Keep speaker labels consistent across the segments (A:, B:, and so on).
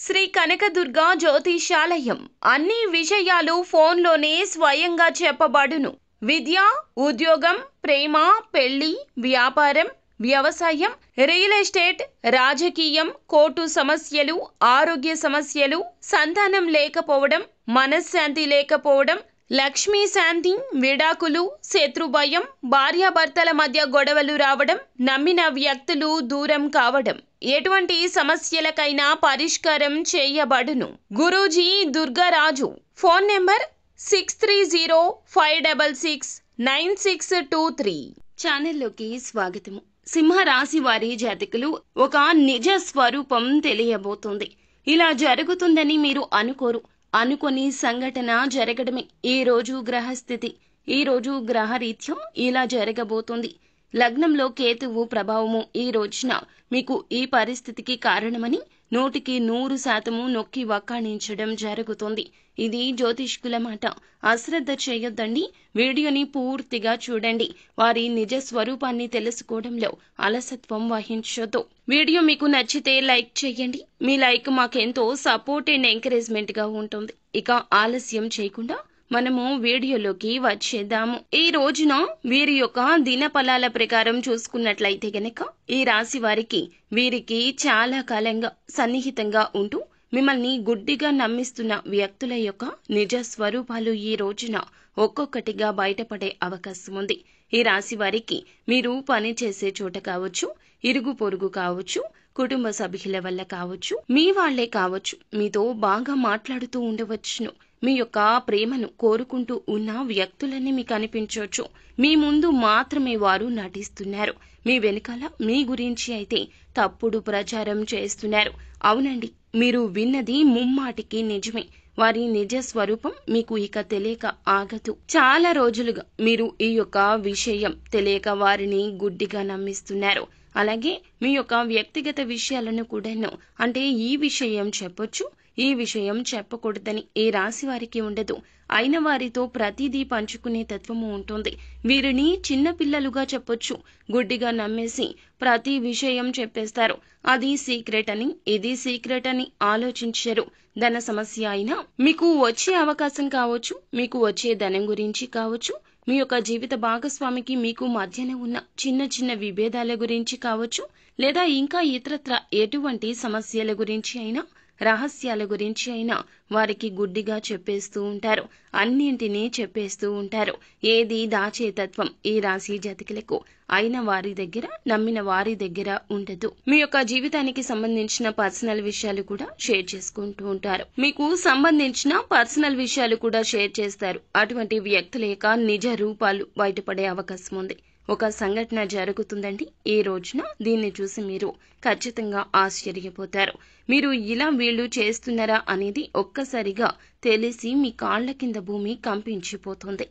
A: శ్రీ కనకదుర్గ జ్యోతిషాలయం అన్ని విషయాలు ఫోన్లోనే స్వయంగా చెప్పబడును. విద్య, ఉద్యోగం, ప్రేమ, పెళ్లి, వ్యాపారం, వ్యవసాయం, రియల్ ఎస్టేట్, రాజకీయం, కోర్టు సమస్యలు, ఆరోగ్య సమస్యలు, సంతానం లేకపోవడం, మనశ్శాంతి లేకపోవడం, లక్ష్మీ శాంతి, విడాకులు, శత్రుభయం, భార్యాభర్తల మధ్య గొడవలు రావడం, నమ్మిన వ్యక్తులు దూరం కావడం, ఎటువంటి సమస్యలకైనా పరిష్కారం చేయబడును. గురూజీ దుర్గారాజు. Phone number 6305669623. ఛానల్లోకి స్వాగతము. సింహరాశి వారి జాతకులు ఒక నిజ స్వరూపం తెలియబోతుంది. ఇలా జరుగుతుందని మీరు అనుకోరు. అనుకొని సంఘటన జరగడమే. ఈ రోజు గ్రహస్థితి, ఈ రోజు గ్రహరీత్యం ఇలా జరగబోతుంది. లగ్నంలో కేతువు ప్రభావము ఈ రోజున మీకు ఈ పరిస్థితికి కారణమని 100% నొక్కి వక్కాణించడం జరుగుతుంది. ఇది జ్యోతిష్కుల మాట. అశ్రద్ధ చేయొద్దండి. వీడియోని పూర్తిగా చూడండి. వారి నిజ స్వరూపాన్ని తెలుసుకోవడంలో అలసత్వం వహించొద్దు. వీడియో మీకు నచ్చితే లైక్ చేయండి. మీ లైక్ మాకెంతో సపోర్ట్ అండ్ ఎంకరేజ్మెంట్ గా ఉంటుంది. ఇక ఆలస్యం చేయకుండా మనము వీడియోలోకి వచ్చేద్దాము. ఈ రోజున వీరి యొక్క దినఫలాల ప్రకారం చూసుకున్నట్లయితే గనక ఈ రాశి వారికి వీరికి చాలా కాలంగా సన్నిహితంగా ఉంటూ మిమ్మల్ని గుడ్డిగా నమ్మిస్తున్న వ్యక్తుల యొక్క నిజ స్వరూపాలు ఈ రోజున ఒక్కొక్కటిగా బయటపడే అవకాశం ఉంది. ఈ రాశి వారికి మీరు పని చేసే చోట కావచ్చు, ఇరుగు పొరుగు కావచ్చు, కుటుంబ సభ్యుల వల్ల కావచ్చు, మీ వాళ్లే కావచ్చు, మీతో బాగా మాట్లాడుతూ ఉండవచ్చును. మీ యొక్క ప్రేమను కోరుకుంటూ ఉన్న వ్యక్తులని మీకు అనిపించవచ్చు. మీ ముందు మాత్రమే వారు నటిస్తున్నారు. మీ వెనకాల మీ గురించి అయితే తప్పుడు ప్రచారం చేస్తున్నారు. అవునండి, మీరు విన్నది ముమ్మాటికి నిజమే. వారి నిజ స్వరూపం మీకు ఇక తెలియక ఆగదు. చాలా రోజులుగా మీరు ఈ యొక్క విషయం తెలియక వారిని గుడ్డిగా నమ్మిస్తున్నారు. అలాగే మీ యొక్క వ్యక్తిగత విషయాలను కూడాను, అంటే ఈ విషయం చెప్పొచ్చు, ఈ విషయం చెప్పకూడదని ఈ రాశి వారికి ఉండదు. అయిన వారితో ప్రతిదీ పంచుకునే తత్వము ఉంటుంది. వీరిని చిన్న పిల్లలుగా చెప్పొచ్చు. గుడ్డిగా నమ్మేసి ప్రతి విషయం చెప్పేస్తారు. అది సీక్రెట్ అని, ఇది సీక్రెట్ అని ఆలోచించరు. ధన సమస్య అయినా, మీకు వచ్చే అవకాశం కావచ్చు, మీకు వచ్చే ధనం గురించి కావచ్చు, మీ యొక్క జీవిత భాగస్వామికి మీకు మధ్యన ఉన్న చిన్న చిన్న విభేదాల గురించి కావచ్చు, లేదా ఇంకా ఇతరత్ర ఎటువంటి సమస్యల గురించి అయినా, రహస్యాల గురించి అయినా వారికి గుడ్డిగా చెప్పేస్తూ ఉంటారు. అన్నింటినీ చెప్పేస్తూ ఉంటారు. ఏది దాచే తత్వం ఈ రాశి జాతకులకు అయిన వారి దగ్గర, నమ్మిన వారి దగ్గర ఉండదు. మీ యొక్క జీవితానికి సంబంధించిన పర్సనల్ విషయాలు కూడా షేర్ చేసుకుంటూ ఉంటారు. మీకు సంబంధించిన పర్సనల్ విషయాలు కూడా షేర్ చేస్తారు. అటువంటి వ్యక్తుల యొక్క నిజ రూపాలు బయటపడే అవకాశం ఉంది. ఒక సంఘటన జరుగుతుందండి ఈ రోజున. దీన్ని చూసి మీరు ఖచ్చితంగా ఆశ్చర్యపోతారు. మీరు ఇలా వీళ్ళు చేస్తున్నారా అనేది ఒక్కసారిగా తెలిసి మీ కాళ్ల కింద భూమి కంపించిపోతుంది.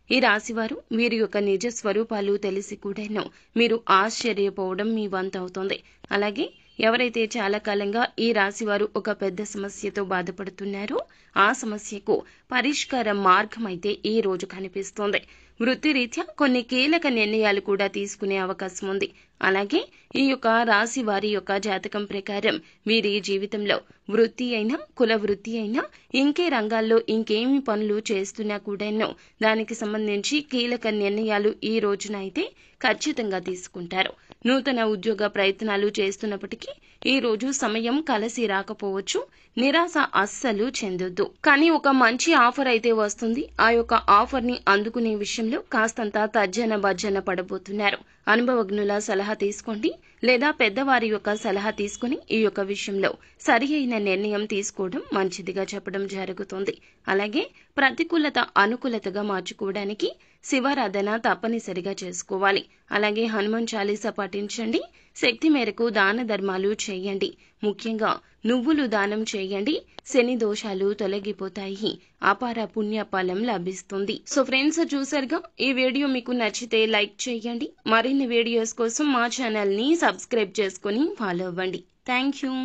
A: ఈ రాశివారు వీరి యొక్క నిజ స్వరూపాలు తెలిసి కూడాను మీరు ఆశ్చర్యపోవడం మీ వంతవుతుంది. అలాగే ఎవరైతే చాలా కాలంగా ఈ రాశివారు ఒక పెద్ద సమస్యతో బాధపడుతున్నారో ఆ సమస్యకు పరిష్కార మార్గం అయితే ఈ రోజు కనిపిస్తోంది. వృత్తిరీత్యా కొన్ని కీలక నిర్ణయాలు కూడా తీసుకునే అవకాశం ఉంది. అలాగే ఈ యొక్క రాశి వారి యొక్క జాతకం ప్రకారం వీరి జీవితంలో వృత్తి అయినా, కుల వృత్తి అయినా, ఇంకే రంగాల్లో ఇంకేమి పనులు చేస్తున్నా కూడాను దానికి సంబంధించి కీలక నిర్ణయాలు ఈ రోజున అయితే ఖచ్చితంగా తీసుకుంటారు. నూతన ఉద్యోగ ప్రయత్నాలు చేస్తున్నప్పటికీ ఈ రోజు సమయం కలిసి రాకపోవచ్చు. నిరాశ అస్సలు చెందొద్దు. కానీ ఒక మంచి ఆఫర్ అయితే వస్తుంది. ఆ యొక్క ఆఫర్ ని అందుకునే విషయంలో కాస్తంత తర్జన భర్జన పడబోతున్నారు. అనుభవజ్ఞుల సలహా తీసుకోండి, లేదా పెద్దవారి యొక్క సలహా తీసుకుని ఈ యొక్క విషయంలో సరి అయిన నిర్ణయం తీసుకోవడం మంచిదిగా చెప్పడం జరుగుతుంది. అలాగే ప్రతికూలత అనుకూలతగా మార్చుకోవడానికి శివారాధన తప్పనిసరిగా చేసుకోవాలి. అలాగే హనుమాన్ చాలీసా పఠించండి. శక్తి మేరకు దాన ధర్మాలు చేయండి. ముఖ్యంగా నువ్వులు దానం చేయండి. శని దోషాలు తొలగిపోతాయి. అపార పుణ్య ఫలం లభిస్తుంది. సో ఫ్రెండ్స్, చూసారుగా, ఈ వీడియో మీకు నచ్చితే లైక్ చేయండి. మరిన్ని వీడియోస్ కోసం మా ఛానల్ ని సబ్స్క్రైబ్ చేసుకుని ఫాలో అవ్వండి. Thank you.